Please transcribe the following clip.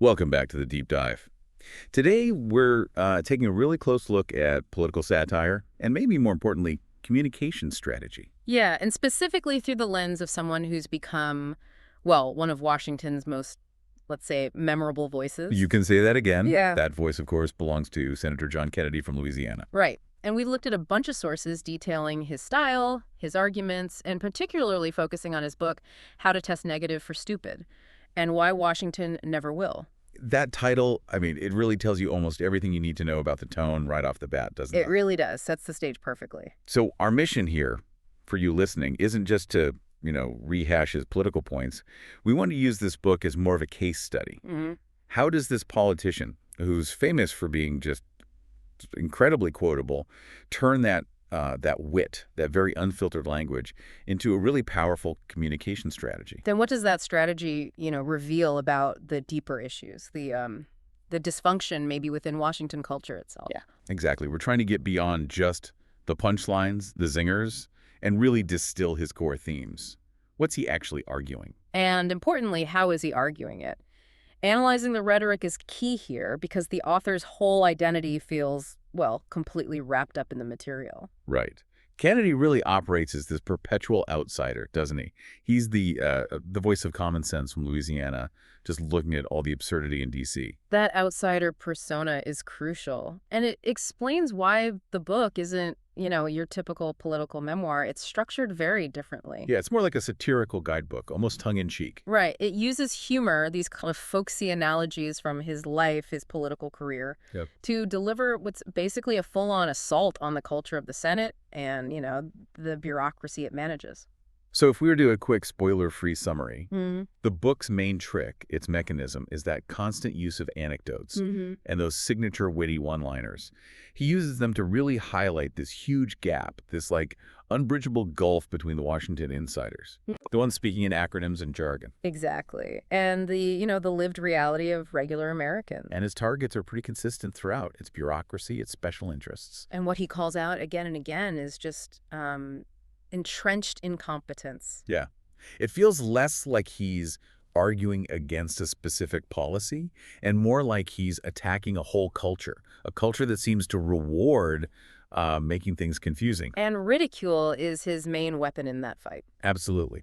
Welcome back to the Deep Dive. Today, we're taking a really close look at political satire and maybe more importantly, communication strategy. Yeah, and specifically through the lens of someone who's become, well, one of Washington's most, let's say, memorable voices. You can say that again. Yeah. That voice, of course, belongs to Senator John Kennedy from Louisiana. Right. And we looked at a bunch of sources detailing his style, his arguments, and particularly focusing on his book, How to Test Negative for Stupid, and Why Washington Never Will. That title, I mean, it really tells you almost everything you need to know about the tone right off the bat, doesn't it? It really does. Sets the stage perfectly. So our mission here, for you listening, isn't just to, rehash his political points. We want to use this book as more of a case study. Mm-hmm. How does this politician, who's famous for being just incredibly quotable, turn that wit, that very unfiltered language, into a really powerful communication strategy? Then what does that strategy, reveal about the deeper issues, the dysfunction maybe within Washington culture itself? Yeah, exactly. We're trying to get beyond just the punchlines, the zingers, and really distill his core themes. What's he actually arguing? And importantly, how is he arguing it? Analyzing the rhetoric is key here because the author's whole identity feels, well, completely wrapped up in the material. Right. Kennedy really operates as this perpetual outsider, doesn't he? He's the voice of common sense from Louisiana, just looking at all the absurdity in D.C. That outsider persona is crucial, and it explains why the book isn't, your typical political memoir. It's structured very differently. Yeah, it's more like a satirical guidebook, almost tongue-in-cheek. Right. It uses humor, these kind of folksy analogies from his life, his political career, Yep. to deliver what's basically a full-on assault on the culture of the Senate and, the bureaucracy it manages. So if we were to do a quick spoiler-free summary, Mm-hmm. the book's main trick, its mechanism, is that constant use of anecdotes and those signature witty one-liners. He uses them to really highlight this huge gap, this unbridgeable gulf between the Washington insiders, the ones speaking in acronyms and jargon. Exactly. And the lived reality of regular Americans. And his targets are pretty consistent throughout. It's bureaucracy, it's special interests. And what he calls out again and again is just entrenched incompetence. Yeah. It feels less like he's arguing against a specific policy and more like he's attacking a whole culture, a culture that seems to reward making things confusing. And ridicule is his main weapon in that fight. Absolutely.